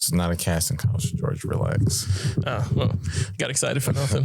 It's not a casting couch, George. Relax. Oh, well, got excited for nothing.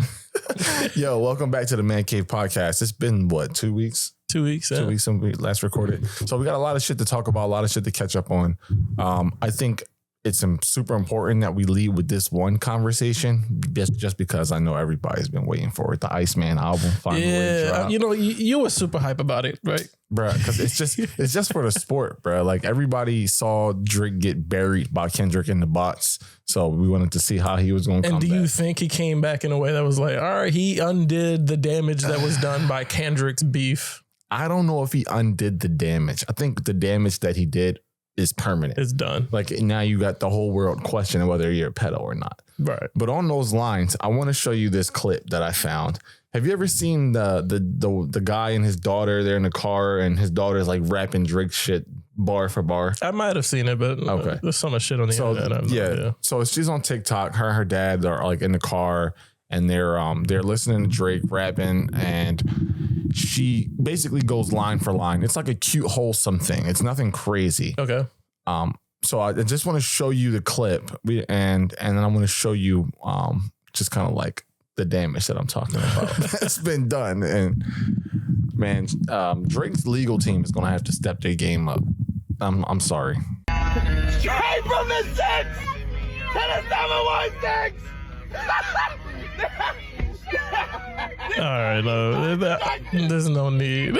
Yo, welcome back to the Man Cave Podcast. It's been, 2 weeks? 2 weeks. Yeah. 2 weeks since we last recorded. So we got a lot of shit to talk about, a lot of shit to catch up on. I think it's super important that we lead with this one conversation just because I know everybody's been waiting for it. The Iceman album finally dropped. You know, you were super hype about it, right? Bruh, because it's just for the sport, bruh. Like everybody saw Drake get buried by Kendrick in the bots. So we wanted to see how he was going to come back. And do you think he came back in a way that was like, all right, he undid the damage that was done by Kendrick's beef? I don't know if he undid the damage. I think the damage that he did is permanent. It's done. Like now you got the whole world questioning whether you're a pedo or not. Right. But on those lines, I want to show you this clip that I found. Have you ever seen the guy and his daughter? They're in the car and his daughter's like rapping Drake shit bar for bar. I might have seen it, but okay. There's so much shit on the internet. Yeah. So she's on TikTok. Her and her dad are like in the car and they're listening to Drake rapping, and she basically goes line for line. It's like a cute, wholesome thing. It's nothing crazy. Okay. So I just want to show you the clip, and then I'm going to show you just kind of like the damage that I'm talking about that's been done. And man, Drake's legal team is going to have to step their game up. I'm sorry. Straight from the six to the 716. All right, no, there's no need.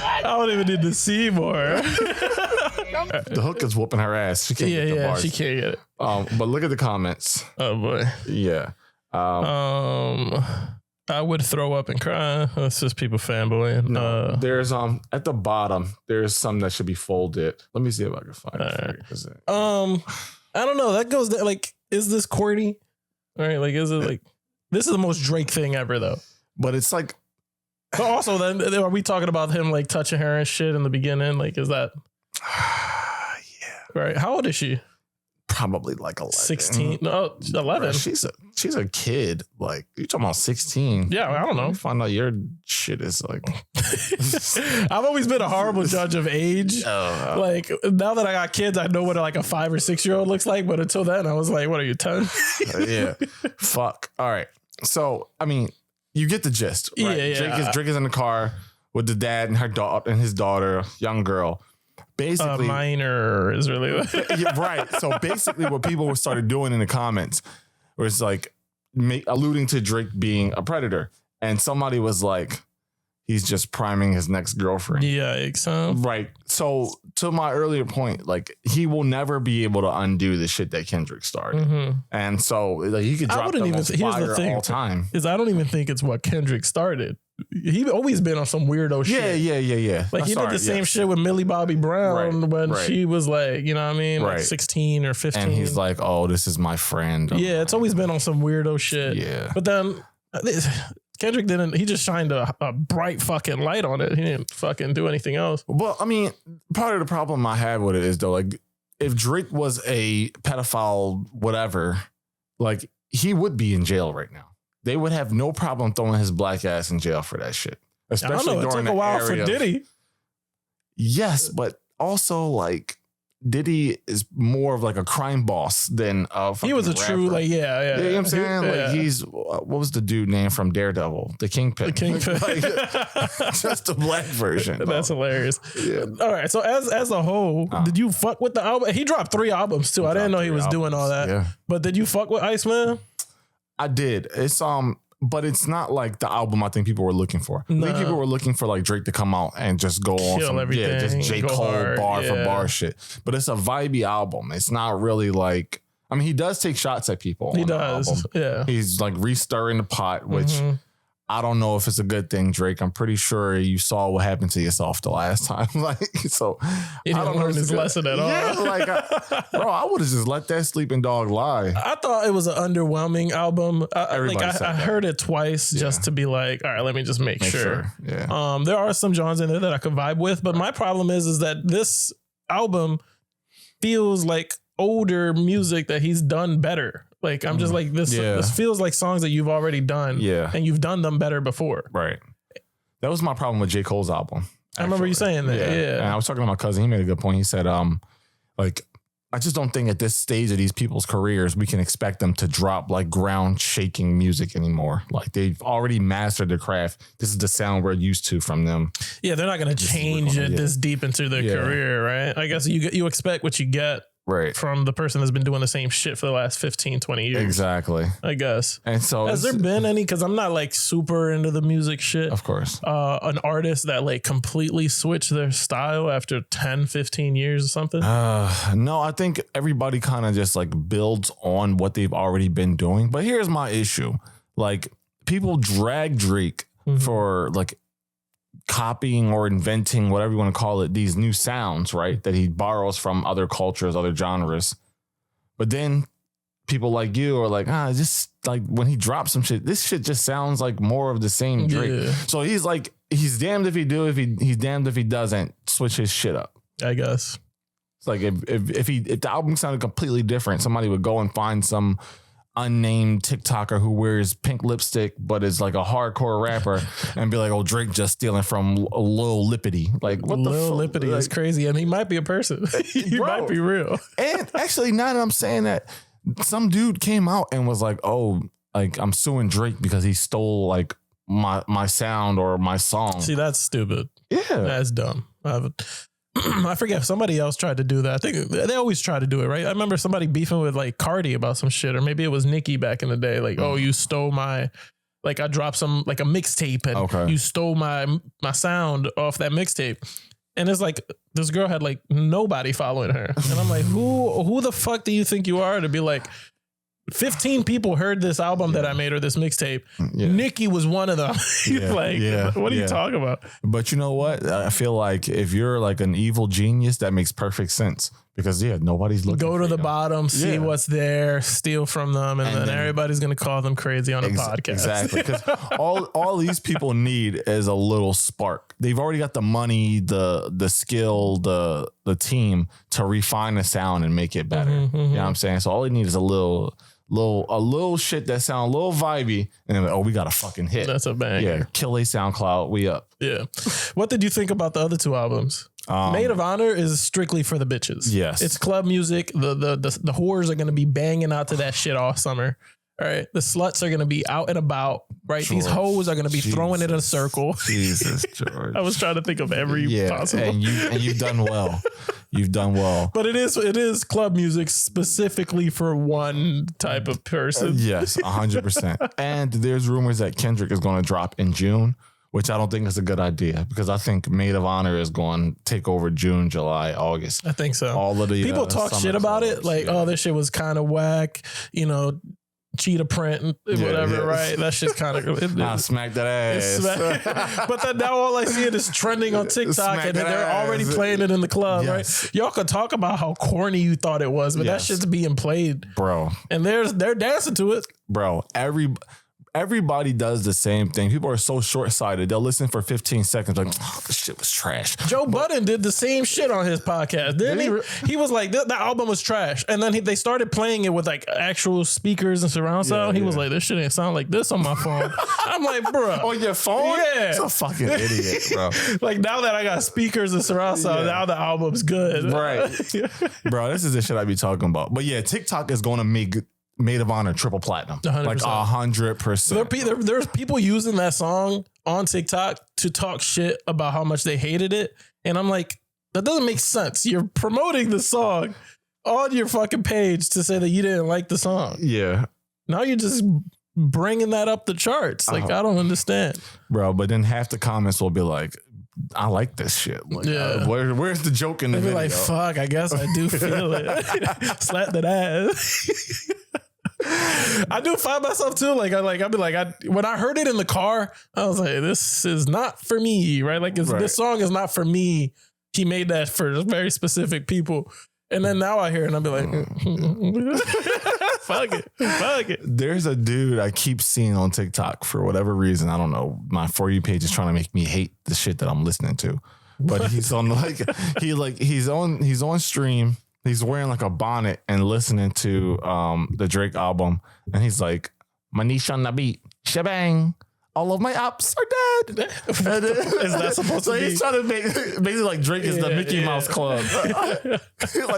I don't even need to see more. The hook is whooping her ass. She can't get the bars. She can't get it. But look at the comments. Oh boy. Yeah. I would throw up and cry. That's just people fanboying. No, there's at the bottom. There's some that should be folded. Let me see if I can find it. Right. I don't know. That goes like, is this corny? All right, like, is it like, this is the most Drake thing ever though. But it's like, but also then are we talking about him like touching her and shit in the beginning? Like, is that? Yeah. Right. How old is she? Probably like 11. 16. No, 11. Bro, she's a kid. Like, you talking about 16? Yeah, I don't know. Find out your shit is like. I've always been a horrible judge of age. Like now that I got kids, I know what like a 5 or 6 year old looks like. But until then, I was like, "What are you, 10?" Yeah. Fuck. All right. So I mean, you get the gist, right? Yeah. Drake is in the car with the dad and her daughter and his daughter, young girl. Basically, minor is really yeah, right. So basically, what people started doing in the comments was like alluding to Drake being a predator, and somebody was like, "He's just priming his next girlfriend." Yeah, right. So to my earlier point, like he will never be able to undo the shit that Kendrick started, and so like he could drop the most fire all time. Is I don't even think it's what Kendrick started. He always been on some weirdo shit. Yeah. Like he did the same shit with Millie Bobby Brown when she was like, you know what I mean? Like 16 or 15. And he's like, oh, this is my friend. Yeah, it's always been on some weirdo shit. Yeah. But then Kendrick he just shined a bright fucking light on it. He didn't fucking do anything else. Well, I mean, part of the problem I have with it is though, like if Drake was a pedophile, whatever, like he would be in jail right now. They would have no problem throwing his black ass in jail for that shit. Especially during it took a while for Diddy. Yes, but also like Diddy is more of like a crime boss than a fucking he was a rapper. true like You know what I'm saying? Like he's what was the dude name from Daredevil? The Kingpin. Like, just a black version. That's hilarious. Yeah. All right. So as a whole, did you fuck with the album? He dropped 3 albums too. I didn't know he was doing all that. Yeah. But did you fuck with Iceman? I did. It's but it's not like the album I think people were looking for. I think people were looking for like Drake to come out and just go on some everything, just J. Cole hard, bar for bar shit. But it's a vibey album. It's not really like, I mean, he does take shots at people. He does. Yeah. He's like restirring the pot, which I don't know if it's a good thing, Drake. I'm pretty sure you saw what happened to yourself the last time. Like, so he didn't learn his lesson at all. Yeah, like, I would have just let that sleeping dog lie. I thought it was an underwhelming album. I heard it twice just to be like, all right, let me just make sure. Yeah. There are some genres in there that I could vibe with, but my problem is that this album feels like older music that he's done better. Like, I'm just like, this feels like songs that you've already done. Yeah. And you've done them better before. Right. That was my problem with J. Cole's album. I remember you saying that. Yeah. And I was talking to my cousin. He made a good point. He said, like, I just don't think at this stage of these people's careers, we can expect them to drop like ground shaking music anymore. Like they've already mastered their craft. This is the sound we're used to from them. Yeah, they're not going to change it this deep into their career, right? I guess you expect what you get from the person that's been doing the same shit for the last 15, 20 years. Exactly. I guess. And so has there been any, because I'm not like super into the music shit. Of course. An artist that like completely switched their style after 10, 15 years or something? No, I think everybody kind of just like builds on what they've already been doing. But here's my issue. Like people drag Drake for like copying or inventing, whatever you want to call it, these new sounds, right? That he borrows from other cultures, other genres. But then people like you are like, just like when he drops some shit, this shit just sounds like more of the same Drake. Yeah. So he's like, he's damned if he do, he's damned if he doesn't switch his shit up. I guess. It's like if the album sounded completely different, somebody would go and find some unnamed TikToker who wears pink lipstick but is like a hardcore rapper and be like, oh, Drake just stealing from Lil Lippity. Like what the Lil Lippity is crazy, and he might be a person. He might be real. And actually, now that I'm saying that, some dude came out and was like, oh, like I'm suing Drake because he stole like my sound or my song. See, that's stupid. Yeah, that's dumb. I forget if somebody else tried to do that. I think they always try to do it, right? I remember somebody beefing with like Cardi about some shit, or maybe it was Nicki back in the day. Like, oh, you stole my, like I dropped some, like a mixtape and you stole my sound off that mixtape. And it's like, this girl had like nobody following her. And I'm like, who the fuck do you think you are to be like, 15 people heard this album that I made or this mixtape. Yeah. Nicki was one of them. What are you talking about? But you know what? I feel like if you're like an evil genius, that makes perfect sense because nobody's looking. Go to the bottom, see what's there, steal from them, and then everybody's going to call them crazy on a podcast. Exactly. Because all these people need is a little spark. They've already got the money, the skill, the team to refine the sound and make it better. You know what I'm saying? So all they need is a little shit that sound a little vibey, and then like, oh, we got a fucking hit. That's a bang. Yeah, kill a SoundCloud, we up. Yeah. What did you think about the other two albums? Maid of Honor is strictly for the bitches. Yes, it's club music. The whores are going to be banging out to that shit all summer. All right, the sluts are going to be out and about. Right, George, these hoes are going to be throwing it in a circle. Jesus, George. I was trying to think of every possible. And you've done well. You've done well. But it is club music specifically for one type of person. Yes, 100%. And there's rumors that Kendrick is going to drop in June, which I don't think is a good idea because I think Maid of Honor is going to take over June, July, August. I think so. All of the people talk shit about it, like, oh, this shit was kind of whack, cheetah print, whatever, right? That shit's kind of smack that ass. But then now all I see it is trending on TikTok, and they're already playing it in the club, right? Y'all could talk about how corny you thought it was, but that shit's being played, bro. And they're dancing to it, bro. Everybody does the same thing. People are so short-sighted. They'll listen for 15 seconds like, oh, this shit was trash. Joe Budden did the same shit on his podcast, didn't he? He was like, that album was trash. And then they started playing it with like actual speakers and surround sound. He was like, this shit ain't sound like this on my phone. I'm like, bro. On your phone? Yeah. You're a fucking idiot, bro. Like now that I got speakers and surround sound, now the album's good. Right. Bro, this is the shit I be talking about. But yeah, TikTok is going to make Maid of Honor triple platinum, 100%. Like 100%. There's people using that song on TikTok to talk shit about how much they hated it, and I'm like, that doesn't make sense. You're promoting the song on your fucking page to say that you didn't like the song. Yeah. Now you're just bringing that up the charts. Like I don't understand, bro. But then half the comments will be like, I like this shit. Like, where's the joke in the video? Like, fuck, I guess I do feel it. Slap that ass. I do find myself too. When I heard it in the car, I was like, this is not for me, right? Like this song is not for me. He made that for very specific people. And then now I hear it and I'll be like, fuck it. There's a dude I keep seeing on TikTok for whatever reason. I don't know. My For You page is trying to make me hate the shit that I'm listening to. But he's on he's on stream. He's wearing like a bonnet and listening to the Drake album. And he's like, Manish on the beat. Shabang. all of my ops are dead. Is that supposed to be? He's trying to make basically like Drake is the Mickey Mouse Club. Like,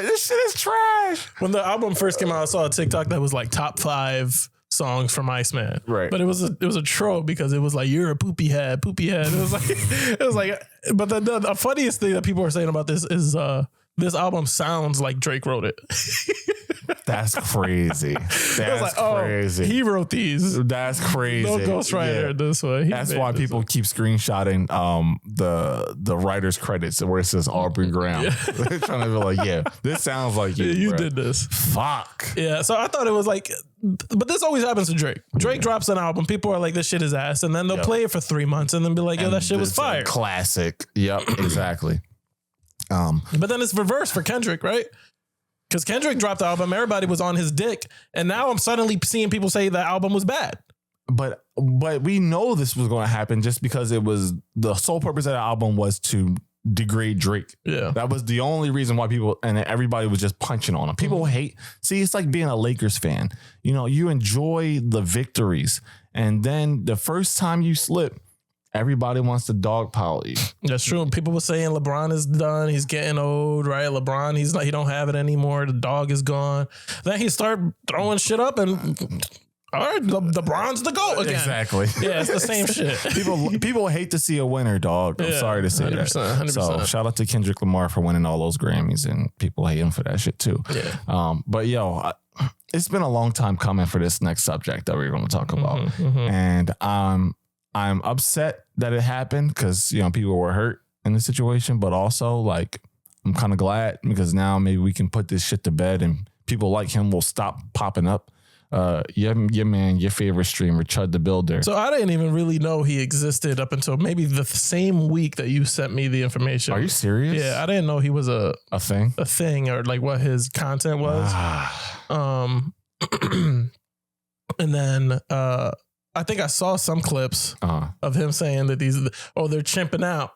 this shit is trash. When the album first came out, I saw a TikTok that was like top 5 songs from Iceman. Right. But it was a trope because it was like, you're a poopy head. It was like, but the funniest thing that people are saying about this is this album sounds like Drake wrote it. That's crazy. That's like, crazy. He wrote these. That's crazy. No ghostwriter this way. That's why people keep screenshotting the writer's credits where it says Aubrey Graham. Yeah. They're trying to be like, yeah, this sounds like you. You did this. Fuck. Yeah. So I thought it was like, but this always happens to Drake. Drake drops an album. People are like, this shit is ass. And then they'll play it for 3 months and then be like, yo, that shit was fire. Classic. Yep. Exactly. But then it's reversed for Kendrick, right? Because Kendrick dropped the album, everybody was on his dick, and now I'm suddenly seeing people say the album was bad. But we know this was going to happen just because it was the sole purpose of the album was to degrade Drake. Yeah, that was the only reason why people and everybody was just punching on him. People hate. See, it's like being a Lakers fan. You know, you enjoy the victories, and then the first time you slip, everybody wants to dogpile you. That's true. People were saying LeBron is done. He's getting old, right? LeBron, he don't have it anymore. The dog is gone. Then he started throwing shit up and all right, LeBron's the GOAT again. Exactly. Yeah, it's the same shit. People hate to see a winner, dog. I'm sorry to say 100%, that. 100%. So shout out to Kendrick Lamar for winning all those Grammys, and people hate him for that shit too. Yeah. But yo, it's been a long time coming for this next subject that we're going to talk about, and I'm upset that it happened because, you know, people were hurt in the situation, but also like I'm kind of glad because now maybe we can put this shit to bed and people like him will stop popping up. Your man, your favorite streamer, Chud the Builder. So I didn't even really know he existed up until maybe the same week that you sent me the information. Are you serious? Yeah, I didn't know he was a thing or like what his content was. And then I think I saw some clips of him saying that they're chimping out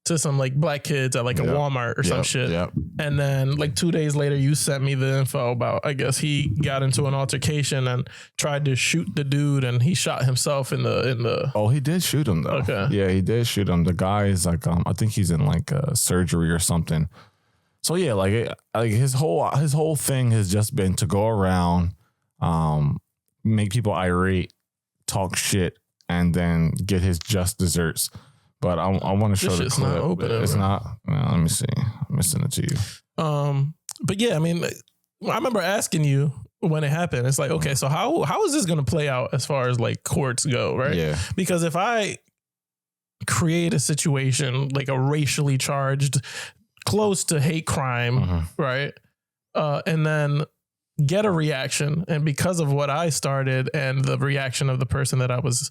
to some like black kids at like a Walmart or some shit. Yep. And then like 2 days later, you sent me the info about, I guess he got into an altercation and tried to shoot the dude and he shot himself in the. Oh, he did shoot him though. Okay. Yeah, he did shoot him. The guy is like, I think he's in like surgery or something. So yeah, like his whole thing has just been to go around, make people irate, talk shit, and then get his just desserts. But I want to show the clip. Not open it's not. Well, let me see. I'm send it to you. But yeah, I mean, I remember asking you when it happened. It's like, okay, so how is this going to play out as far as like courts go, right? Yeah. Because if I create a situation like a racially charged, close to hate crime, right, and then get a reaction, and because of what I started and the reaction of the person that I was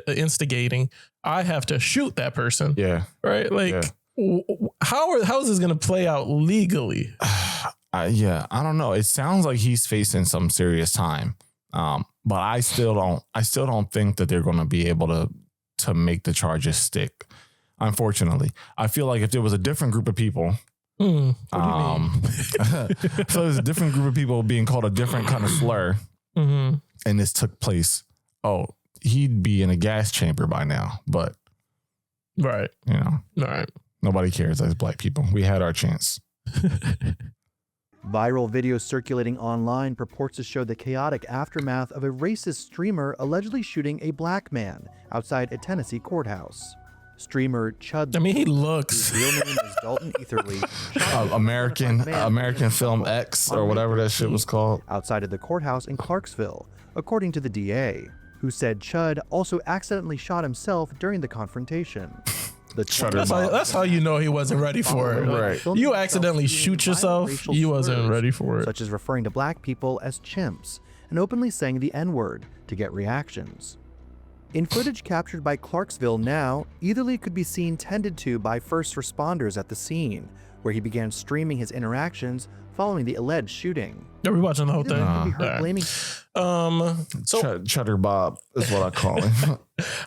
instigating, I have to shoot that person. Yeah. Right. Like, how is this going to play out legally? Yeah, I don't know. It sounds like he's facing some serious time. But I still don't think that they're going to be able to make the charges stick. Unfortunately, I feel like if there was a different group of people, what do you mean? So there's a different group of people being called a different kind of slur, and this took place. Oh, he'd be in a gas chamber by now, but right, you know, right. Nobody cares as black people. We had our chance. Viral video circulating online purports to show the chaotic aftermath of a racist streamer allegedly shooting a black man outside a Tennessee courthouse. Streamer Chud. I mean, he looks. His real name is Dalton Etherly. American Film X or whatever that shit was called. Outside of the courthouse in Clarksville, according to the DA, who said Chud also accidentally shot himself during the confrontation. That's how you know he wasn't ready for it. Right. You accidentally shoot yourself, you wasn't ready for it. Such as referring to black people as chimps and openly saying the N-word to get reactions. In footage captured by Clarksville Now, Etherly could be seen tended to by first responders at the scene, where he began streaming his interactions following the alleged shooting. Are we watching the whole thing? Could be heard blaming. Cheddar Bob is what I call him.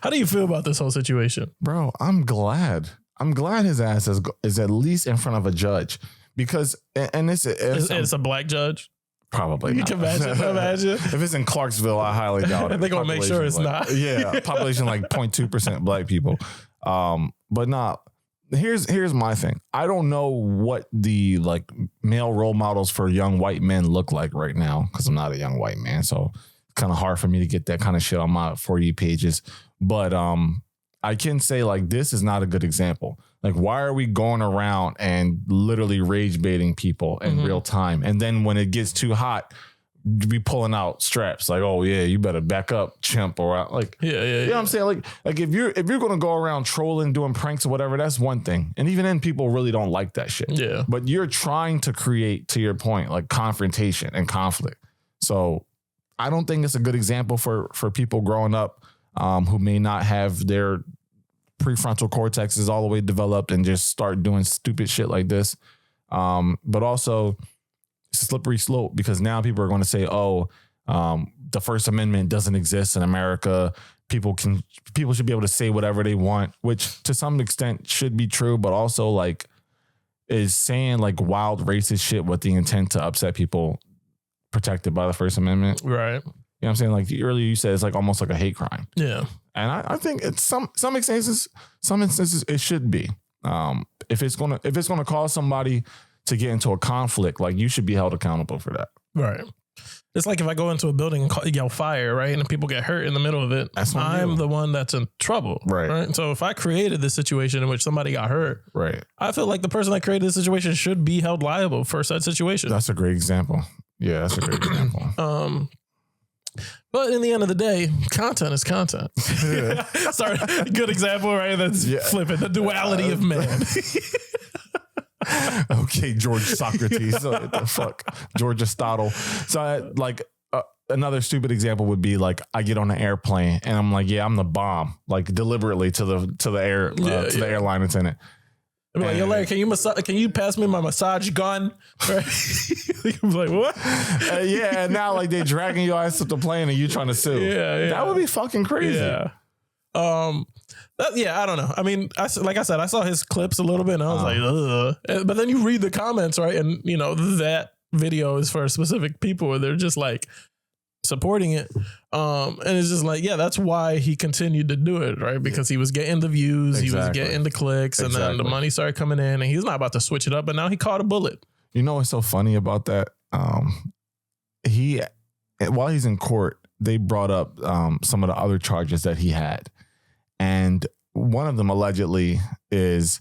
How do you feel about this whole situation? Bro, I'm glad. I'm glad his ass is at least in front of a judge because, and it's a black judge. Probably You not. can imagine. If it's in Clarksville, I highly doubt it. They're gonna make sure it's not. Yeah, population like 0.2% black people. But not. Here's my thing. I don't know what the like male role models for young white men look like right now because I'm not a young white man, so it's kind of hard for me to get that kind of shit on my For You pages. But I can say like this is not a good example. Like, why are we going around and literally rage baiting people in real time? And then when it gets too hot, be pulling out straps like, oh yeah, you better back up, chimp, or like, you know what I'm saying? Like if you're gonna go around trolling, doing pranks or whatever, that's one thing. And even then, people really don't like that shit. Yeah. But you're trying to create, to your point, like confrontation and conflict. So I don't think it's a good example for people growing up who may not have their prefrontal cortex is all the way developed and just start doing stupid shit like this. But also it's a slippery slope because now people are going to say, oh, the First Amendment doesn't exist in America. People should be able to say whatever they want, which to some extent should be true, but also like is saying like wild racist shit with the intent to upset people protected by the First Amendment. Right. You know what I'm saying? Like earlier you said, it's like almost like a hate crime. Yeah. And I think it's some instances it should be. If it's gonna cause somebody to get into a conflict, like you should be held accountable for that. Right. It's like if I go into a building and yell fire, right, and people get hurt in the middle of it, I'm the one that's in trouble. Right. So if I created this situation in which somebody got hurt, right, I feel like the person that created the situation should be held liable for said situation. That's a great example. Yeah, that's a great example. But in the end of the day, content is content. Sorry, good example, right? That's flipping the duality of man. Okay, George Socrates. What the fuck? George Aristotle. So another stupid example would be like I get on an airplane and I'm like, yeah, I'm the bomb, like deliberately to the airline attendant. I'm like, yo, Larry, can you pass me my massage gun? Right? I'm like, what? Yeah, and now like they dragging your ass up the plane and you trying to sue. Yeah. That would be fucking crazy. Yeah. I don't know. I mean, like I said, I saw his clips a little bit and I was like, ugh. But then you read the comments, right? And you know, that video is for specific people where they're just like supporting it. And it's just like, yeah, that's why he continued to do it, right? Because he was getting the views, he was getting the clicks, and then the money started coming in and he's not about to switch it up, but now he caught a bullet. You know what's so funny about that? While he's in court, they brought up some of the other charges that he had. And one of them allegedly is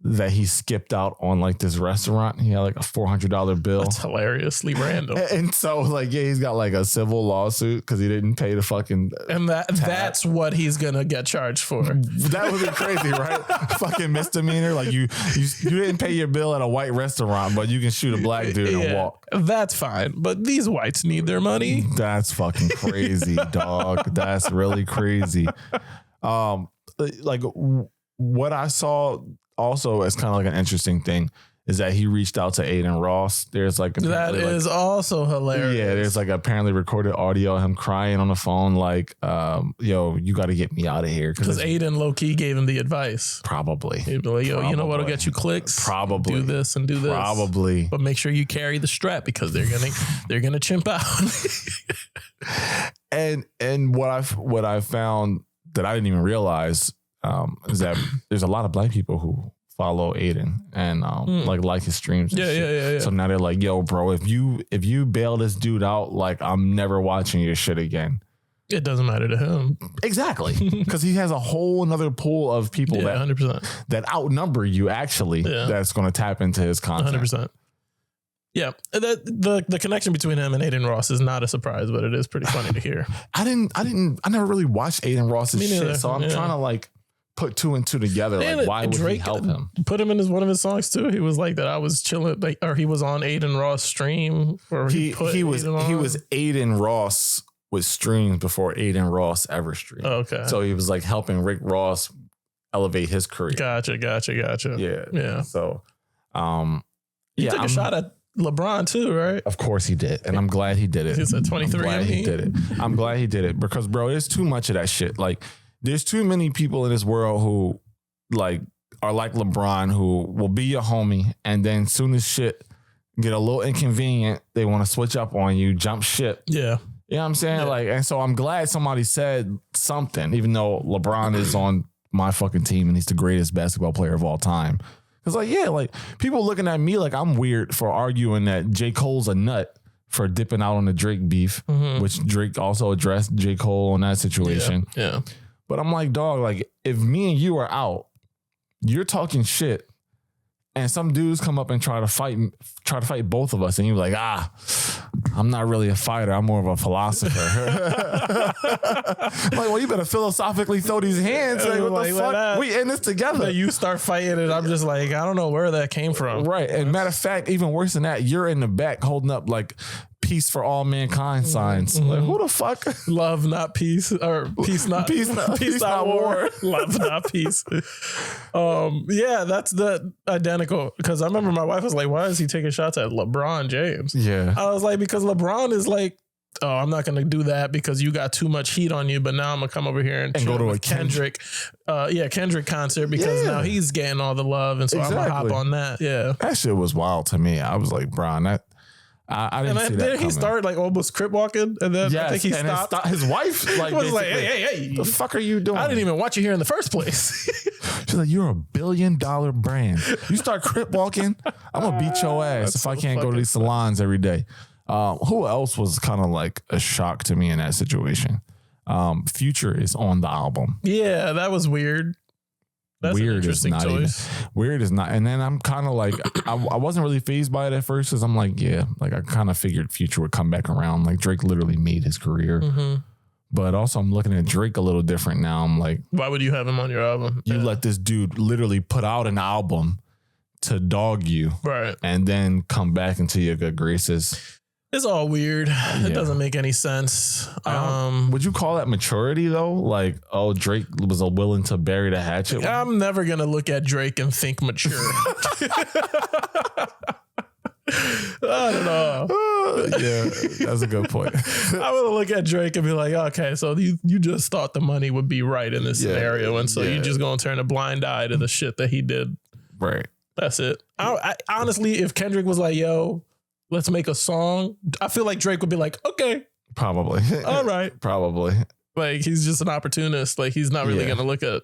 that he skipped out on like this restaurant. He had like a $400 bill. That's hilariously random. And so like, yeah, he's got like a civil lawsuit because he didn't pay the fucking. And that's what he's going to get charged for. That would be crazy, right? Fucking misdemeanor. Like you didn't pay your bill at a white restaurant, but you can shoot a black dude and walk. That's fine. But these whites need their money. That's fucking crazy, dog. That's really crazy. Like what I saw also as kind of like an interesting thing is that he reached out to Aiden Ross. There's like that is also hilarious. Yeah, there's like apparently recorded audio of him crying on the phone, like, yo, you got to get me out of here. Because Aiden low key gave him the advice. Probably. He'd be like, yo, you know what'll get you clicks? Probably. Do this and do this. Probably. But make sure you carry the strap because they're gonna chimp out. and what I found that I didn't even realize is that there's a lot of black people who follow Aiden and like his streams. And shit. So now they're like, yo, bro, if you bail this dude out, like I'm never watching your shit again. It doesn't matter to him. Exactly. Because he has a whole another pool of people 100%. that outnumber you actually that's going to tap into his content. 100%. Yeah, the connection between him and Aiden Ross is not a surprise, but it is pretty funny to hear. I never really watched Aiden Ross's shit, so I'm trying to like put two and two together. Like, why would Drake he help him? Put him in one of his songs too. He was like that. I was chilling, like, or he was on Aiden Ross stream, or he was Aiden Ross with streams before Aiden Ross ever streamed. Okay, so he was like helping Rick Ross elevate his career. Gotcha. Yeah. So, he took a shot at LeBron too, right? Of course he did. And I'm glad he did it. He's at 23. I'm glad he did it. I'm glad he did it because, bro, there's too much of that shit. Like, there's too many people in this world who like are like LeBron, who will be your homie. And then soon as shit get a little inconvenient. They want to switch up on you, jump ship. Yeah. You know what I'm saying? Yeah. Like, and so I'm glad somebody said something, even though LeBron is on my fucking team and he's the greatest basketball player of all time. Cause like, yeah, like people looking at me like I'm weird for arguing that J. Cole's a nut for dipping out on the Drake beef, which Drake also addressed J. Cole on that situation. Yeah. But I'm like, dog, like if me and you are out, you're talking shit. And some dudes come up and try to fight both of us. And you're like, I'm not really a fighter. I'm more of a philosopher. I'm like, well, you better philosophically throw these hands. Like, what the fuck? We in this together. You start fighting and I'm just like, I don't know where that came from. Right. And matter of fact, even worse than that, you're in the back holding up like peace for all mankind signs. Like, who the fuck? Love, not peace, or peace, not war. Love, not peace. Yeah, that's the identical. Because I remember my wife was like, why is he taking shots at LeBron James? Yeah. I was like, because LeBron is like, oh, I'm not going to do that because you got too much heat on you. But now I'm going to come over here and go to a Kendrick. Kendrick concert because now he's getting all the love. And so I'm going to hop on that. Yeah. That shit was wild to me. I was like, Bron, I didn't see that then coming. He started like almost crip walking, and then I think he stopped. His wife was like, hey, the fuck are you doing? I didn't even want you here in the first place. She's like, you're $1 billion brand. You start crip walking, I'm gonna beat your ass if I can't go to these salons every day. Who else was kind of like a shock to me in that situation? Future is on the album. Yeah, that was weird. That's weird, an interesting choice. Weird is not. And then I'm kind of like, I wasn't really fazed by it at first because I'm like, yeah, like I kind of figured Future would come back around. Like Drake literally made his career. But also I'm looking at Drake a little different now. I'm like, why would you have him on your album? You let this dude literally put out an album to dog you. Right. And then come back into your good graces. It's all weird. It doesn't make any sense. Would you call that maturity though? Like, oh, Drake was willing to bury the hatchet? I'm never going to look at Drake and think mature. I don't know. Yeah, that's a good point. I would look at Drake and be like, okay, so you just thought the money would be right in this scenario. And so you just going to turn a blind eye to the shit that he did. Right. That's it. I honestly, if Kendrick was like, yo, let's make a song, I feel like Drake would be like, okay. Probably. All right. Probably. Like, he's just an opportunist. Like, he's not really going to look at.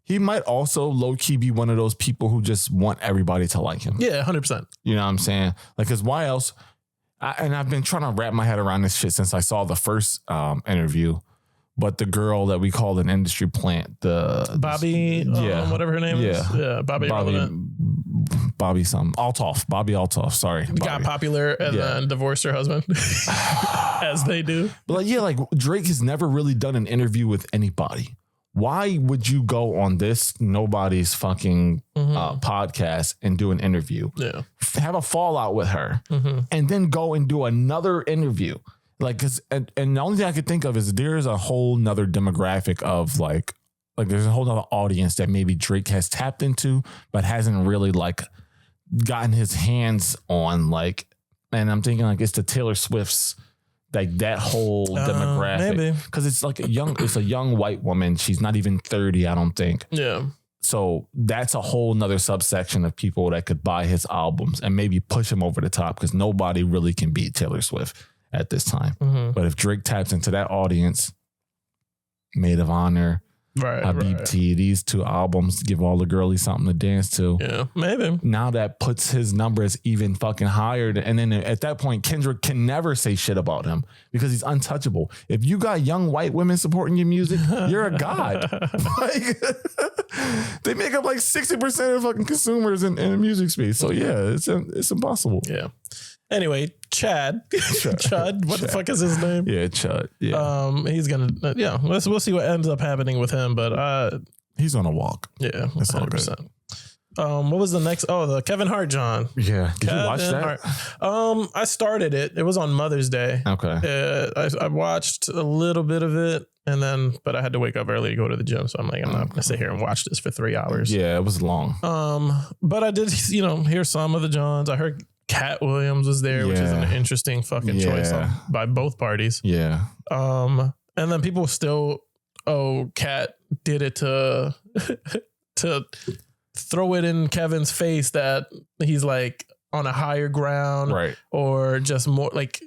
He might also low-key be one of those people who just want everybody to like him. Yeah, 100%. You know what I'm saying? Like, because why else? And I've been trying to wrap my head around this shit since I saw the first interview. But the girl that we called an industry plant, Bobby, whatever her name is. Yeah, Bobby something. Bobby Altoff. Sorry. Got popular and then divorced her husband. As they do. But like Drake has never really done an interview with anybody. Why would you go on this nobody's fucking podcast and do an interview? Yeah. Have a fallout with her and then go and do another interview. Like, cause, and the only thing I could think of is there's a whole nother demographic of like there's a whole nother audience that maybe Drake has tapped into, but hasn't really like gotten his hands on, like, and I'm thinking like it's the Taylor Swift's, like that whole demographic. Maybe. Cause it's like it's a young white woman. She's not even 30, I don't think. Yeah. So that's a whole nother subsection of people that could buy his albums and maybe push him over the top because nobody really can beat Taylor Swift at this time. But if Drake taps into that audience, Maid of Honor, Habibti, these two albums give all the girlies something to dance to. Yeah, maybe. Now that puts his numbers even fucking higher. And then at that point, Kendrick can never say shit about him because he's untouchable. If you got young white women supporting your music, you're a god. Like, they make up like 60% of fucking consumers in the music space. So yeah, it's impossible. Yeah. Anyway, Chad, what the fuck is his name? Yeah, Chud. Yeah. He's gonna. We'll see what ends up happening with him, but he's on a walk. Yeah, that's 100%. What was the next? Oh, the Kevin Hart John. Yeah. Did you watch that? I started it. It was on Mother's Day. Okay. I watched a little bit of it but I had to wake up early to go to the gym. So I'm like, I'm not gonna sit here and watch this for 3 hours. Yeah, it was long. But I did, hear some of the Johns. I heard Cat Williams was there, which is an interesting fucking choice by both parties. Yeah. And then people still, Cat did it to throw it in Kevin's face that he's like, on a higher ground, right? Or just more like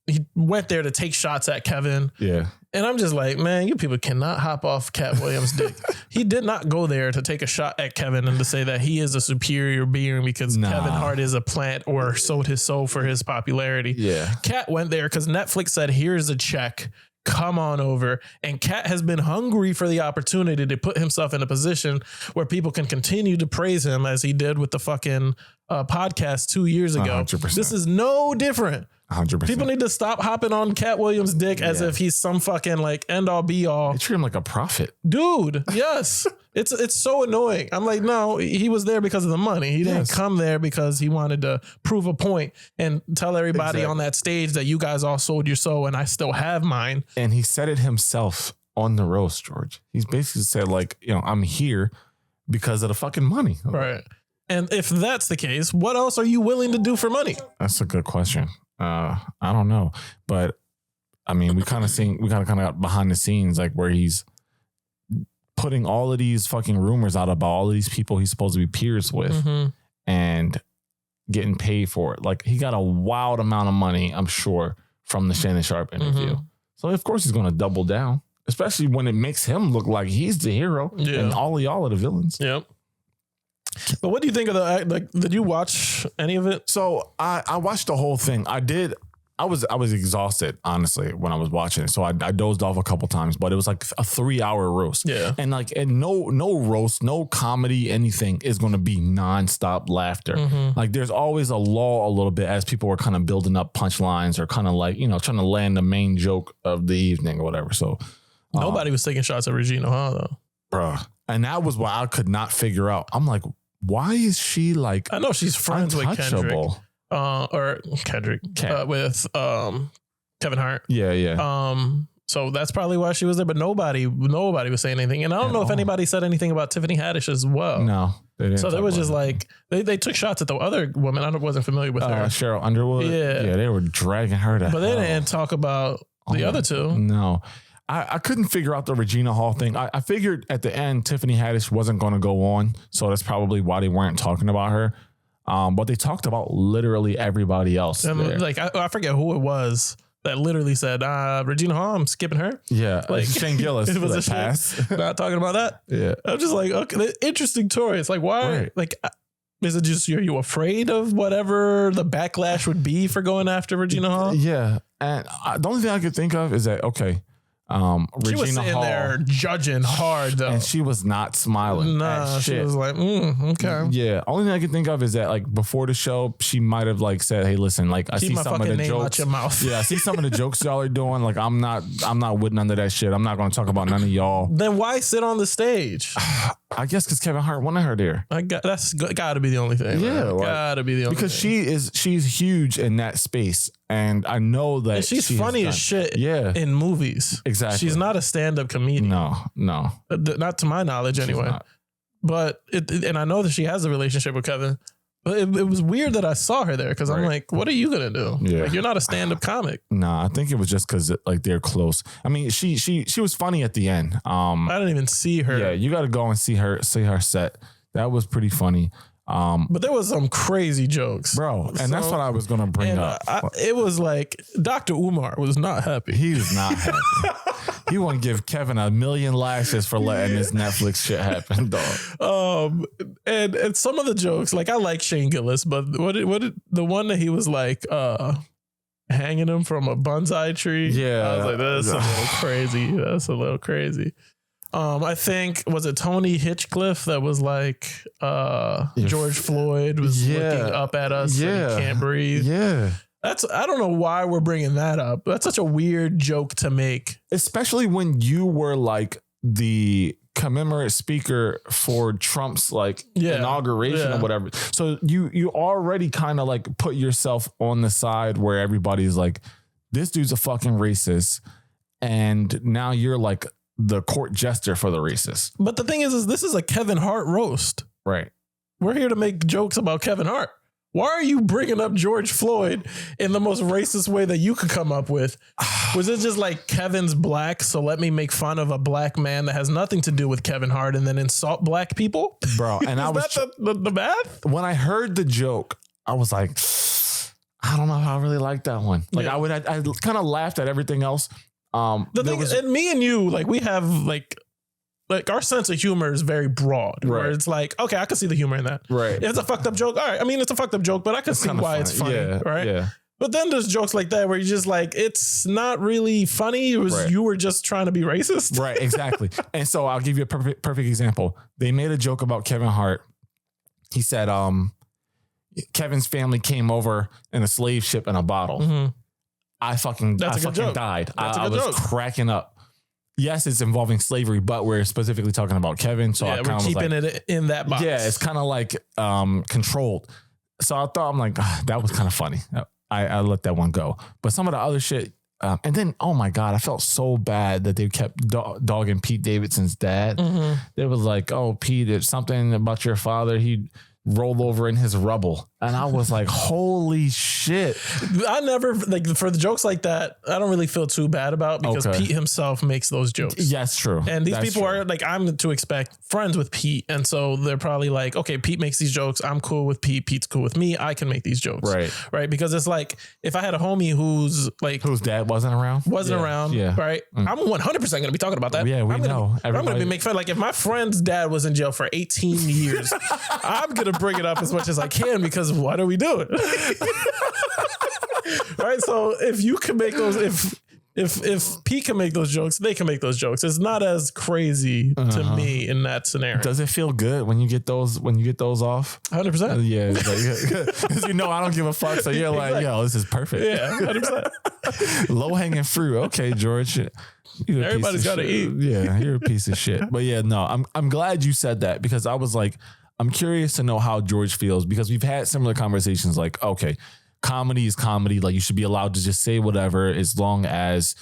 he went there to take shots at Kevin. Yeah. And I'm just like, man, you people cannot hop off Cat Williams' dick. He did not go there to take a shot at Kevin and to say that he is a superior being because Kevin Hart is a plant or sold his soul for his popularity. Yeah. Cat went there because Netflix said, here's a check. Come on over. And Cat has been hungry for the opportunity to put himself in a position where people can continue to praise him as he did with the fucking podcast 2 years ago. 100%. This is no different. 100%. People need to stop hopping on Cat Williams' dick as if he's some fucking like end all be all. They treat him like a prophet. Dude, yes. It's so annoying. I'm like, no, he was there because of the money. He didn't come there because he wanted to prove a point and tell everybody on that stage that you guys all sold your soul and I still have mine. And he said it himself on the roast, George. He's basically said like, I'm here because of the fucking money. Right. And if that's the case, what else are you willing to do for money? That's a good question. I don't know, but I mean, we kind of got behind the scenes, like where he's putting all of these fucking rumors out about all of these people he's supposed to be peers with and getting paid for it. Like he got a wild amount of money, I'm sure, from the Shannon Sharp interview. So of course he's going to double down, especially when it makes him look like he's the hero and all of y'all are the villains. Yep. But what do you think of did you watch any of it? So I watched the whole thing. I did. I was exhausted, honestly, when I was watching it. So I dozed off a couple times, but it was like a 3-hour roast. Yeah. And no roast, no comedy, anything is going to be nonstop laughter. Like there's always a lull a little bit as people are kind of building up punchlines or kind of like, trying to land the main joke of the evening or whatever. So nobody was taking shots at Regina Hall though. Bruh. And that was what I could not figure out. I'm like, why is she like, I know she's friends with Kendrick. Or Kendrick with Kevin Hart. Yeah. So that's probably why she was there, but nobody was saying anything. And I don't know if anybody said anything about Tiffany Haddish as well. No, they didn't. So there was just like they took shots at the other woman. I wasn't familiar with her. Cheryl Underwood. Yeah, they were dragging her to. But they didn't talk about the other two. No. I couldn't figure out the Regina Hall thing. I figured at the end Tiffany Haddish wasn't going to go on, so that's probably why they weren't talking about her. But they talked about literally everybody else. And like I forget who it was that literally said, Regina Hall, I'm skipping her. Yeah, like Shane Gillis. It was a pass. Not talking about that. Yeah, I'm just like, okay, interesting story. It's like, why? Right. Like, is it just are you afraid of whatever the backlash would be for going after Regina Hall? Yeah, and the only thing I could think of is that she was Regina sitting Hall, there judging hard though, and she was not smiling. Nah, she was like, okay. Yeah, only thing I can think of is that like before the show, she might have like said, "Hey, listen, like I Keep see my some of fucking the name jokes. out your mouth." Yeah, I see some of the jokes y'all are doing. Like I'm not with none of that shit. I'm not going to talk about none of y'all. Then why sit on the stage? I guess because Kevin Hart wanted her there. That's got to be the only thing. Yeah, like, got to be the only because thing. she's huge in that space, and I know that and she's funny as shit. Yeah, in movies. Exactly. She's not a stand-up comedian. No, not to my knowledge anyway. But and I know that she has a relationship with Kevin. But it was weird that I saw her there because I'm like, what are you gonna do? Yeah. Like, you're not a stand-up comic. Nah, I think it was just because like they're close. I mean, she was funny at the end. I didn't even see her. Yeah, you got to go and see her set. That was pretty funny. But there was some crazy jokes, bro, and that's what I was gonna bring up. It was like Dr. Umar was not happy. He was not happy. He want to give Kevin 1,000,000 lashes for letting this Netflix shit happen, dog. And some of the jokes, like I like Shane Gillis, but what did the one that he was like hanging him from a bonsai tree? Yeah, I was like, that's a little crazy. That's a little crazy. I think, was it Tony Hitchcliffe that was like George Floyd was looking up at us and he can't breathe? Yeah. I don't know why we're bringing that up. That's such a weird joke to make. Especially when you were like the commemorate speaker for Trump's like inauguration or whatever. So you already kind of like put yourself on the side where everybody's like, this dude's a fucking racist. And now you're like the court jester for the racist. But the thing is this is a Kevin Hart roast. Right. We're here to make jokes about Kevin Hart. Why are you bringing up George Floyd in the most racist way that you could come up with? Was it just like Kevin's black, so let me make fun of a black man that has nothing to do with Kevin Hart and then insult black people? Bro, and I was that the math? When I heard the joke, I was like, I don't know if I really like that one. Like I kind of laughed at everything else. The thing is, and me and you, like we have like our sense of humor is very broad. Right. Where it's like, okay, I can see the humor in that. Right. If it's a fucked up joke, all right. I mean, it's a fucked up joke, but I can see why it's funny. Yeah. Right. Yeah. But then there's jokes like that where you're just like, it's not really funny. It was you were just trying to be racist. Right. Exactly. And so I'll give you a perfect example. They made a joke about Kevin Hart. He said, Kevin's family came over in a slave ship in a bottle. Mm-hmm. I fucking died. I was cracking up. Yes, it's involving slavery, but we're specifically talking about Kevin. So we're keeping it in that box. Yeah, it's kind of like controlled. So I thought, I'm like, that was kind of funny. I let that one go. But some of the other shit, and then, oh my God, I felt so bad that they kept dogging Pete Davidson's dad. Mm-hmm. They was like, oh, Pete, it's something about your father. He rolled over in his rubble. And I was like, holy shit. I never, like, for the jokes like that, I don't really feel too bad about because Pete himself makes those jokes. Yes, true. And these people are like, I'm to expect friends with Pete. And so they're probably like, okay, Pete makes these jokes. I'm cool with Pete. Pete's cool with me. I can make these jokes. Right. Right. Because it's like, if I had a homie whose dad wasn't around. Yeah. Right. I'm 100% going to be talking about that. Yeah, I'm going to be making fun. Like if my friend's dad was in jail for 18 years, I'm going to bring it up as much as I can because what are we doing? Right. So if you can make those, if Pete can make those jokes, they can make those jokes. It's not as crazy to me in that scenario. Does it feel good when you get those off? 100%. Yeah. Because I don't give a fuck. So you're like, yo, this is perfect. Yeah. 100%. Low hanging fruit. Okay, George. Everybody's got to eat. Yeah. You're a piece of shit. But yeah, no, I'm glad you said that because I was like, I'm curious to know how George feels because we've had similar conversations like, okay, comedy is comedy. Like you should be allowed to just say whatever as long as,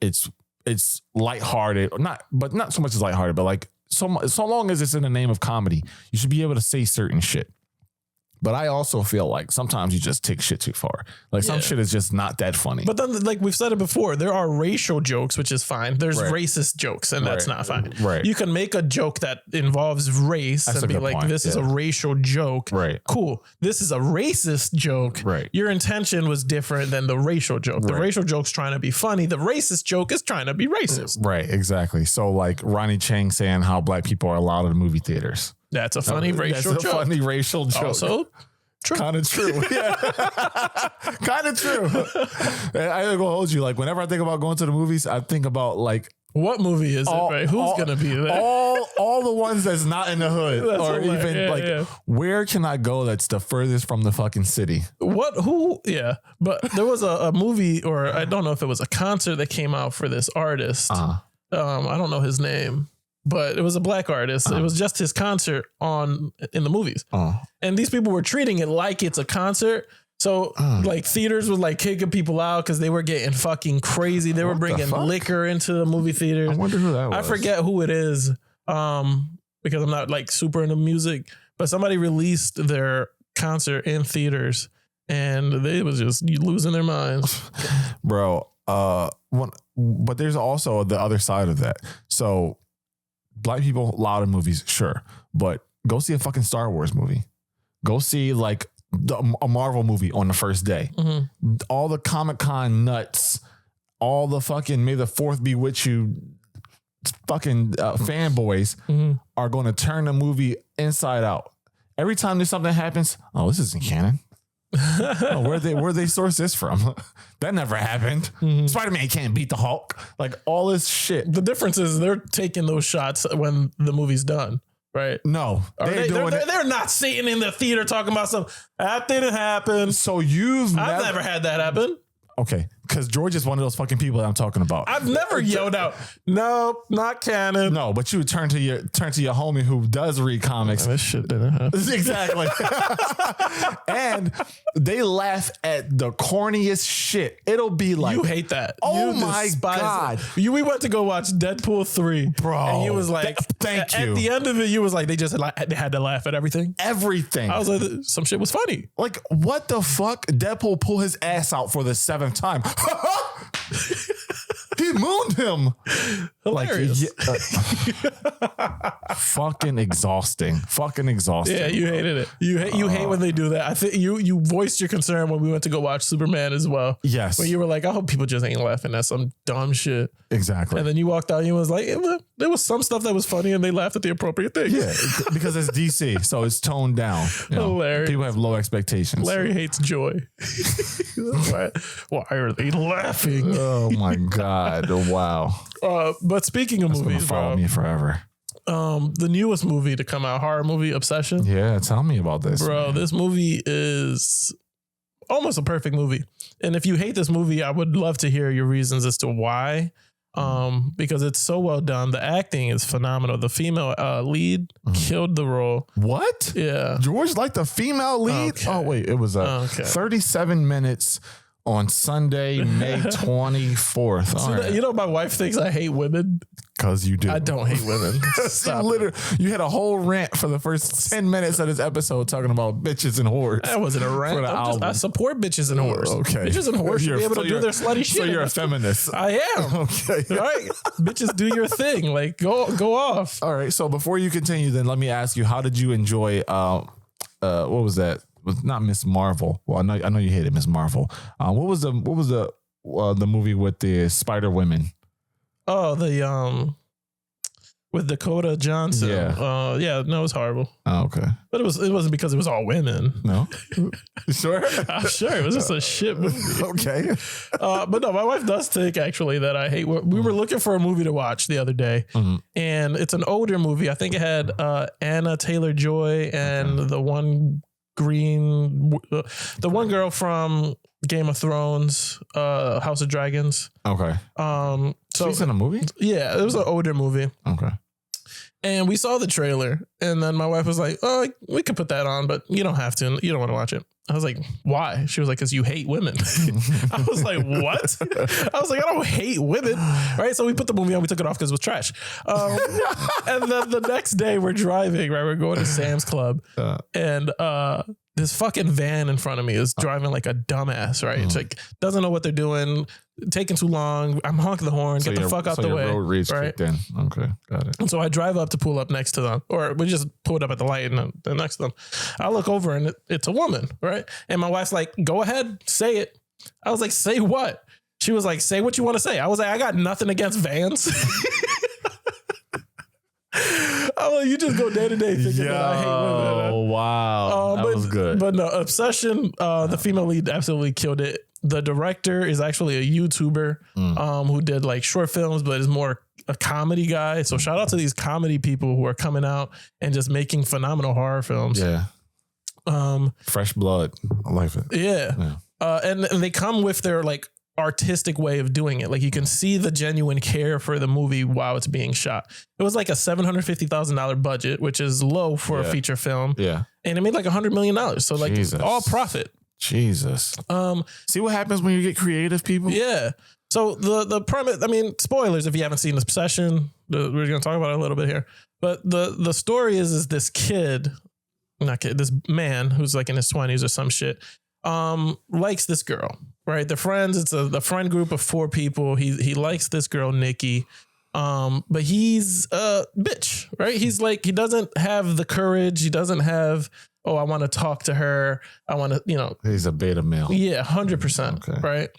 it's lighthearted or not so much as lighthearted, but like so long as it's in the name of comedy, you should be able to say certain shit. But I also feel like sometimes you just take shit too far. Like some shit is just not that funny. But then, like we've said it before, there are racial jokes, which is fine. There's racist jokes, and that's not fine. Right. You can make a joke that involves race and be like, this is a racial joke. Right. Cool. This is a racist joke. Right. Your intention was different than the racial joke. The racial joke's trying to be funny. The racist joke is trying to be racist. Right. Exactly. So like Ronnie Chang saying how black people are allowed in the movie theaters. That's a funny racial joke. Funny racial joke. Also, kind of true. Yeah. Kind of true. And I ain't gonna hold you. Like whenever I think about going to the movies, I think about like what movie is it? Right? Who's gonna be there? All the ones that's not in the hood, or even where can I go that's the furthest from the fucking city? Who? Yeah, but there was a movie, or I don't know if it was a concert that came out for this artist. I don't know his name. But it was a black artist. It was just his concert in the movies. And these people were treating it like it's a concert. So like theaters were like kicking people out because they were getting fucking crazy. They were bringing liquor into the movie theaters. I wonder who that was. I forget who it is because I'm not like super into music. But somebody released their concert in theaters and they was just losing their minds. Bro, but there's also the other side of that. So black people allowed in movies, sure, but go see a fucking Star Wars movie. Go see like a Marvel movie on the first day. Mm-hmm. All the Comic-Con nuts, all the fucking May the 4th be with you fucking fanboys are going to turn the movie inside out. Every time there's something happens, oh, this isn't canon. Where they source this from? That never happened. Spider-Man can't beat the Hulk. Like all this shit. The difference is they're taking those shots when the movie's done, right? No, they're not sitting in the theater talking about something that didn't happen. So I've never had that happen. Okay, because George is one of those fucking people that I'm talking about. I've never yelled out, "Nope, not canon." No, but you would turn to your homie who does read comics. This shit didn't happen. Exactly. And they laugh at the corniest shit. It'll be like, you hate that. Oh my God. We went to go watch Deadpool 3. Bro. And he was like, thank you. At the end of it, you was like, they had to laugh at everything. Everything. I was like, some shit was funny. Like, what the fuck? Deadpool pull his ass out for the 7th time. He moved mooned him. Hilarious. Fucking exhausting. Yeah, you hated it. You hate when they do that. I think you voiced your concern when we went to go watch Superman as well. Yes. When you were like, I hope people just ain't laughing at some dumb shit. Exactly. And then you walked out and you was like, there was some stuff that was funny and they laughed at the appropriate thing. Yeah, because it's DC, so it's toned down. Hilarious. People have low expectations. Larry hates joy. Why are they laughing? Oh my God. Wow. But speaking of movies, follow me forever. The newest movie to come out, horror movie Obsession. Yeah, tell me about this. Bro, this movie is almost a perfect movie. And if you hate this movie, I would love to hear your reasons as to why. Because it's so well done. The acting is phenomenal. The female lead killed the role. What? Yeah. George liked the female lead? Okay. Oh, wait. It was 37 minutes on Sunday, May 24th. You know, my wife thinks I hate women. Because you do. I don't hate women. You had a whole rant for the first 10 minutes of this episode talking about bitches and whores. That wasn't a rant. I support bitches and whores. Okay. Bitches and whores should be able to do their slutty shit. So you're a feminist. I am. Okay. All right. Bitches, do your thing. Like, go off. All right. So before you continue, then let me ask you, how did you enjoy, what was that? Was not Miss Marvel. Well, I know you hated Miss Marvel. What was the movie with the Spider Women? Oh, with Dakota Johnson. Yeah. No, it was horrible. Oh, okay. But it wasn't because it was all women. No. Sure. I'm sure it was just a shit movie. Okay. But no, my wife does think actually that I hate. We were looking for a movie to watch the other day, and it's an older movie. I think it had Anna Taylor-Joy and the one girl from Game of Thrones, House of Dragons. Okay. So she's in a movie? Yeah, it was an older movie. Okay. And we saw the trailer, and then my wife was like, "Oh, we could put that on, but you don't have to. You don't want to watch it." I was like, "Why?" She was like, "Because you hate women." I was like, "What?" I was like, "I don't hate women." Right. So we put the movie on. We took it off because it was trash. And then the next day we're driving. Right. We're going to Sam's Club, and this fucking van in front of me is driving like a dumbass. Right. It's like doesn't know what they're doing. Taking too long. I'm honking the horn. So get the fuck out the way. Road rage right. Then. Okay. Got it. And so I drive up to pull up next to them, or we just pulled up at the light and then next to them. I look over and it's a woman, right? And my wife's like, "Go ahead, say it." I was like, "Say what?" She was like, "Say what you want to say." I was like, "I got nothing against vans." Oh, you just go day to day thinking that I hate women. Oh wow, that was good. But no, Obsession. The female lead absolutely killed it. The director is actually a YouTuber who did like short films, but is more a comedy guy. So shout out to these comedy people who are coming out and just making phenomenal horror films. Yeah. Fresh blood. I like it. Yeah. And they come with their like artistic way of doing it. Like you can see the genuine care for the movie while it's being shot. It was like a $750,000 budget, which is low for a feature film. Yeah. And it made like $100 million. So like all profit. Jesus. See what happens when you get creative, people? Yeah. So the premise, I mean, spoilers if you haven't seen Obsession, we're going to talk about it a little bit here. But the story is this this man who's like in his 20s or some shit, likes this girl, right? They're friends. It's the friend group of 4 people. He likes this girl, Nikki. But he's a bitch, right? He's like, he doesn't have the courage. He doesn't have, I want to talk to her. I want to, He's a beta male. Yeah, 100%. Okay. Right.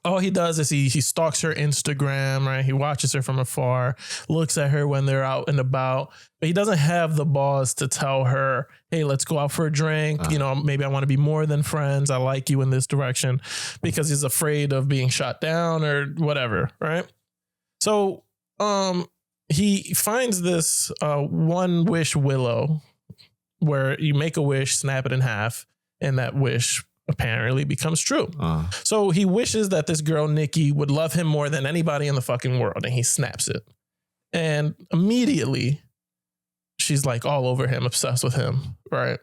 All he does is he stalks her Instagram, right? He watches her from afar, looks at her when they're out and about, but he doesn't have the balls to tell her, "Hey, let's go out for a drink. Maybe I want to be more than friends. I like you in this direction," because he's afraid of being shot down or whatever. Right. So, he finds this, one wish willow where you make a wish, snap it in half, and that wish apparently becomes true. So he wishes that this girl, Nikki, would love him more than anybody in the fucking world. And he snaps it. And immediately she's like all over him, obsessed with him. Right.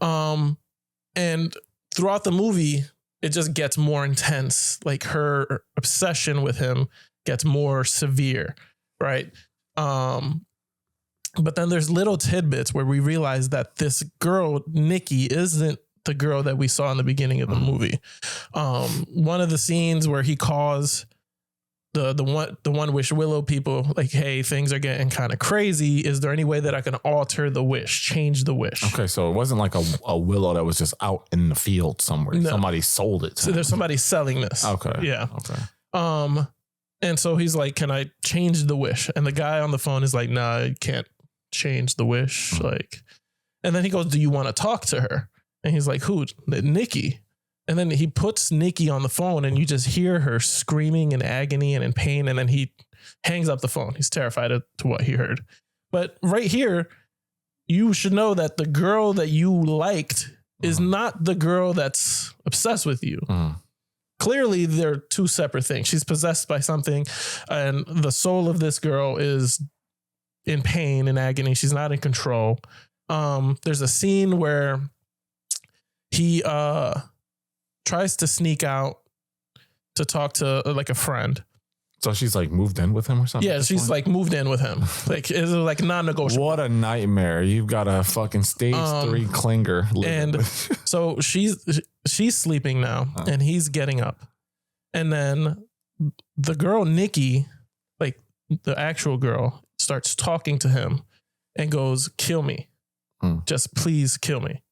And throughout the movie, it just gets more intense. Like her obsession with him gets more severe. Right. But then there's little tidbits where we realize that this girl, Nikki, isn't the girl that we saw in the beginning of the movie. One of the scenes where he calls the one wish Willow people, like, hey, things are getting kind of crazy. Is there any way that I can alter the wish, change the wish? Okay, so it wasn't like a willow that was just out in the field somewhere. No. Somebody sold it. So there's somebody selling this. Okay. Yeah. Okay. And so he's like, can I change the wish? And the guy on the phone is like, nah, you can't change the wish. Like, and then he goes, do you want to talk to her? And he's like, who? Nikki. And then he puts Nikki on the phone and you just hear her screaming in agony and in pain. And then he hangs up the phone. He's terrified to what he heard. But right here, you should know that the girl that you liked is not the girl that's obsessed with you. Clearly, they're two separate things. She's possessed by something, and the soul of this girl is in pain and agony. She's not in control. There's a scene where he tries to sneak out to talk to like a friend. So she's like moved in with him or something? Yeah, she's like moved in with him. Like it's like non-negotiable. What a nightmare. You've got a fucking stage 3 clinger. And so she's sleeping now and he's getting up. And then the girl, Nikki, like the actual girl, starts talking to him and goes, kill me. Just please kill me.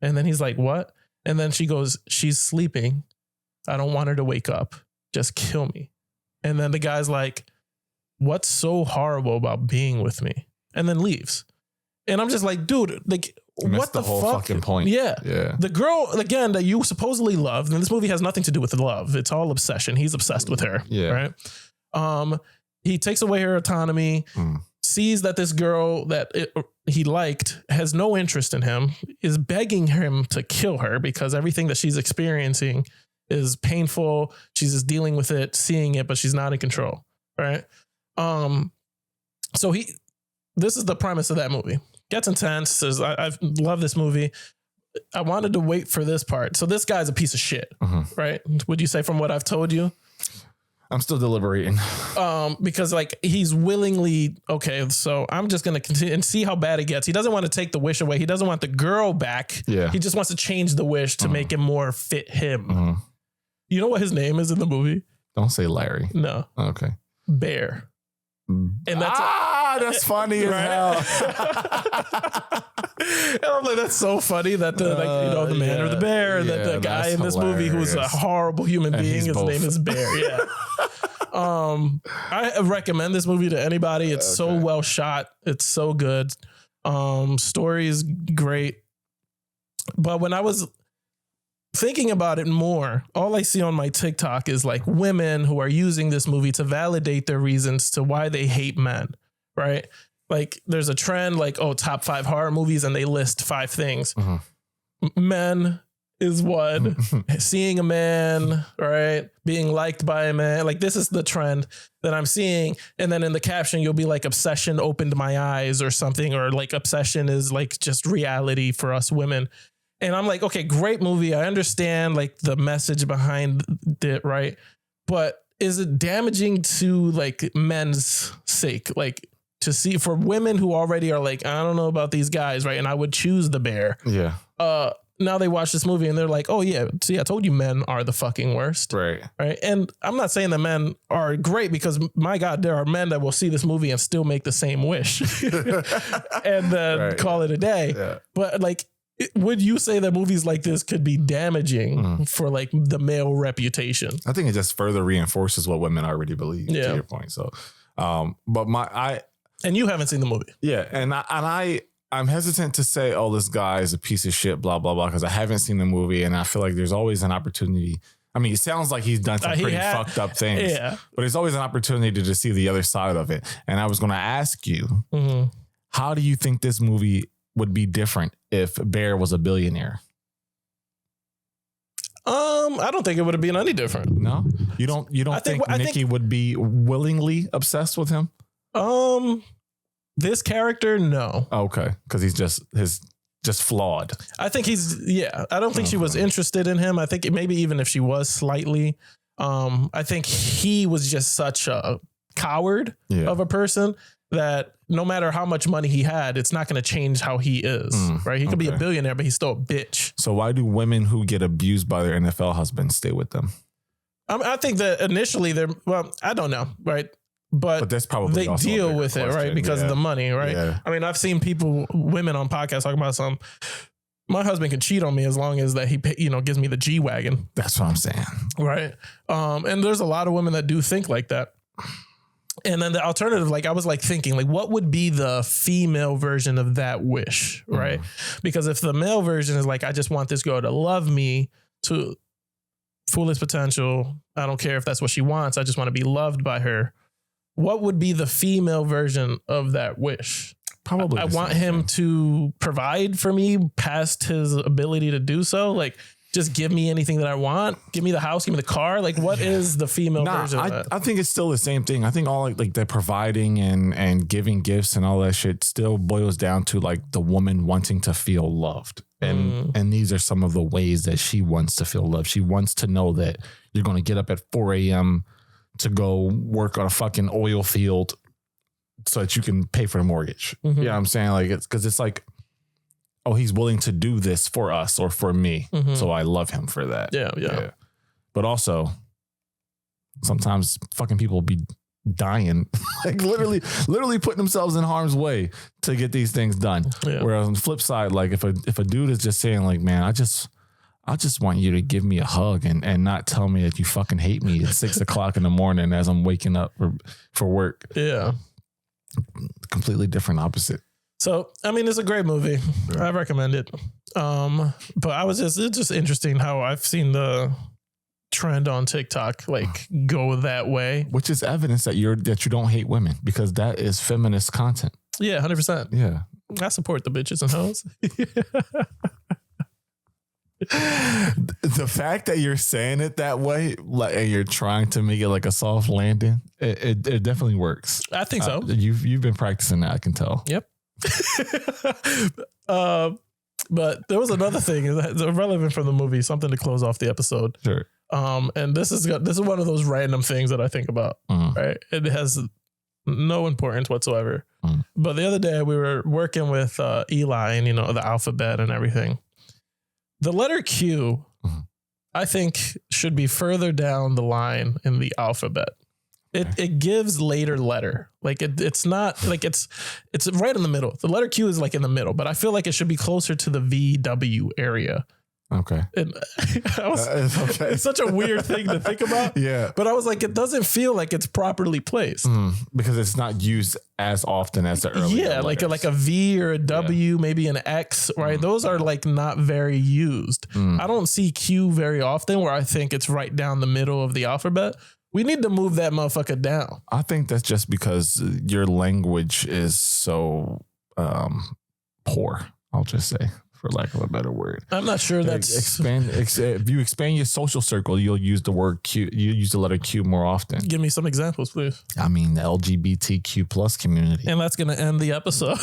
And then he's like, what? And then she goes, she's sleeping. I don't want her to wake up. Just kill me. And then the guy's like, what's so horrible about being with me? And then leaves. And I'm just like, dude, like, what the whole fuck? Fucking point. Yeah. Yeah. The girl, again, that you supposedly loved, and this movie has nothing to do with love. It's all obsession. He's obsessed with her. Yeah. Right. He takes away her autonomy, sees that this girl that he liked has no interest in him, is begging him to kill her because everything that she's experiencing is painful. She's just dealing with it, seeing it, but she's not in control. Right. So this is the premise of that movie. Gets intense. I love this movie. I wanted to wait for this part. So this guy's a piece of shit, right? Would you say from what I've told you? I'm still deliberating. Because like he's willingly, okay, so I'm just going to continue and see how bad it gets. He doesn't want to take the wish away. He doesn't want the girl back. Yeah. He just wants to change the wish to make it more fit him. You know what his name is in the movie? Don't say Larry. No. Okay. Bear. And that's that's funny as hell. And I'm like, that's so funny that the the man or the bear, that the guy in this movie who's a horrible human being, his name is Bear. Yeah. I recommend this movie to anybody. It's so well shot. It's so good. Story is great. But when I was thinking about it more, all I see on my TikTok is like women who are using this movie to validate their reasons to why they hate men, right? Like there's a trend like, top 5 horror movies, and they list 5 things. Men is one. Seeing a man, right? Being liked by a man. Like this is the trend that I'm seeing. And then in the caption, you'll be like, obsession opened my eyes or something, or like obsession is like just reality for us women. And I'm like, okay, great movie. I understand like the message behind it, right? But is it damaging to like men's sake? Like to see for women who already are like, I don't know about these guys, right? And I would choose the bear. Yeah. Now they watch this movie and they're like, oh yeah, see, I told you men are the fucking worst. Right. Right. And I'm not saying that men are great, because my God, there are men that will see this movie and still make the same wish and then call it a day. Yeah. But like, would you say that movies like this could be damaging for like the male reputation? I think it just further reinforces what women already believe, to your point. So, and you haven't seen the movie. Yeah. And I'm hesitant to say, oh, this guy is a piece of shit, blah, blah, blah, because I haven't seen the movie. And I feel like there's always an opportunity. I mean, it sounds like he's done some pretty fucked up things, but it's always an opportunity to see the other side of it. And I was going to ask you, how do you think this movie would be different if Bear was a billionaire? I don't think it would have been any different. No, you don't think Nikki would be willingly obsessed with him? This character, no. Okay, because he's just flawed. I think I don't think she was interested in him. I think maybe even if she was slightly, I think he was just such a coward of a person that no matter how much money he had, it's not going to change how he is, right? He could be a billionaire, but he's still a bitch. So why do women who get abused by their NFL husbands stay with them? I think that initially I don't know, right? But that's probably they deal with it, right? Because of the money, right? Yeah. I mean, I've seen women on podcasts talking about my husband can cheat on me as long as that he, gives me the G-Wagon. That's what I'm saying. Right. And there's a lot of women that do think like that. And then the alternative, I was thinking, what would be the female version of that wish, right? Because if the male version is I just want this girl to love me to fullest potential. I don't care if that's what she wants. I just want to be loved by her. What would be the female version of that wish? Probably. I want him to provide for me past his ability to do so. Just give me anything that I want. Give me the house. Give me the car. What is the female version of that? I think it's still the same thing. I think all the providing and giving gifts and all that shit still boils down to the woman wanting to feel loved. And these are some of the ways that she wants to feel loved. She wants to know that you're going to get up at 4 a.m. to go work on a fucking oil field so that you can pay for the mortgage. You know what I'm saying? It's because it's oh, he's willing to do this for us or for me. So I love him for that. Yeah. But also, sometimes fucking people be dying, literally putting themselves in harm's way to get these things done. Yeah. Whereas on the flip side, if a dude is just saying man, I just want you to give me a hug and not tell me that you fucking hate me at 6 o'clock in the morning as I'm waking up for work. Yeah. Completely different opposite. So, I mean, it's a great movie. I recommend it. But it's just interesting how I've seen the trend on TikTok go that way. Which is evidence that you don't hate women, because that is feminist content. Yeah, 100%. Yeah. I support the bitches and hoes. The fact that you're saying it that way, and you're trying to make it a soft landing, it definitely works. I think so. You've been practicing that, I can tell. Yep. But there was another thing that's irrelevant from the movie, something to close off the episode. Sure. And this is one of those random things that I think about. Right. It has no importance whatsoever. But the other day we were working with Eli and the alphabet and everything. The letter Q, I think, should be further down the line in the alphabet. It gives later letter. It's not it's right in the middle. The letter Q is in the middle, but I feel it should be closer to the VW area. Okay. It's such a weird thing to think about. Yeah. But I was it doesn't feel it's properly placed. Because it's not used as often as the earlier letters. like a V or a W, maybe an X, right? Those are not very used. I don't see Q very often, where I think it's right down the middle of the alphabet. We need to move that motherfucker down. I think that's just because your language is so poor, I'll just say, for lack of a better word. I'm not sure that's... If you expand your social circle, you'll use the word Q. You use the letter Q more often. Give me some examples, please. I mean, the LGBTQ plus community. And that's going to end the episode.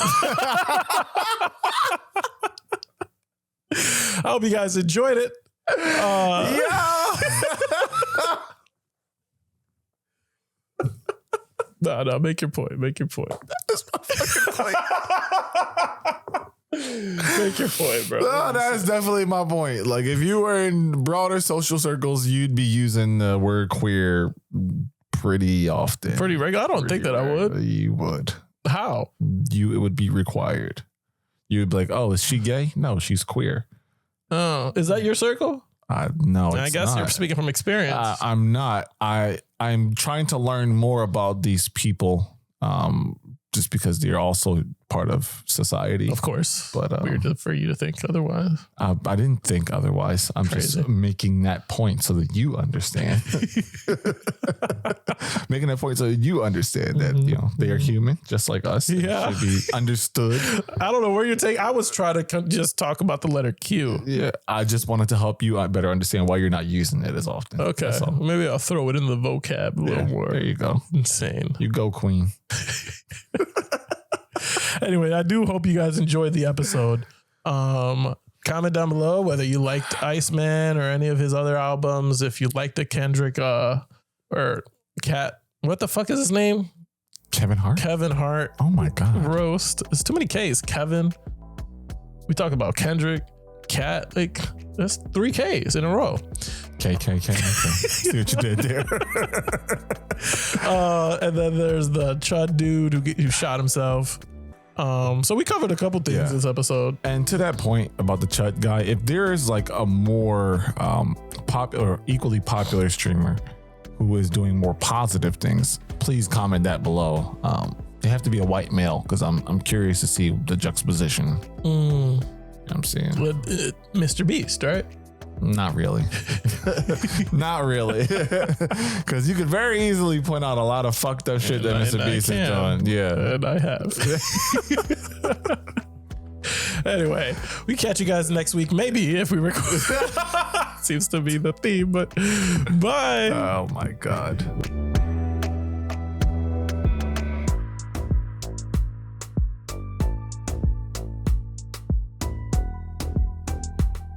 I hope you guys enjoyed it. No, make your point. Make your point. That's my fucking point. Make your point, bro. No, that's definitely my point. If you were in broader social circles, you'd be using the word queer pretty often. Pretty regular. I don't think that I would. You would. How? It would be required. You would be oh, is she gay? No, she's queer. Oh, is that your circle? No, I guess you're speaking from experience. I'm not. I'm trying to learn more about these people, just because they're also part of society. Of course. But weird for you to think otherwise. I didn't think otherwise. I'm just making that point so that you understand. Making that point so that you understand that, they are human just like us. Yeah. Should be understood. I don't know where you're taking. I was trying to just talk about the letter Q. Yeah. I just wanted to help you better understand why you're not using it as often. Okay. Maybe I'll throw it in the vocab a little more. There you go. Insane. You go, queen. Anyway, I do hope you guys enjoyed the episode. Comment down below whether you liked Iceman or any of his other albums. If you liked the Kendrick or Cat, what the fuck is his name? Kevin Hart. Kevin Hart. Oh my god. Roast. It's too many K's. Kevin. We talk about Kendrick, Cat. That's 3 K's in a row. KKK. Okay. See what you did there. And then there's the Chud dude who shot himself. So we covered a couple things this episode. And to that point about the Chud guy, if there is like a more popular, equally popular streamer who is doing more positive things, please comment that below. They have to be a white male because I'm curious to see the juxtaposition. You know what I'm saying? Mr. Beast, right? Not really. Not really. Because you could very easily point out a lot of fucked up shit that Mr. Beast is doing. Yeah. And I have. Anyway, we catch you guys next week. Maybe if we record. Seems to be the theme, but bye. Oh my God.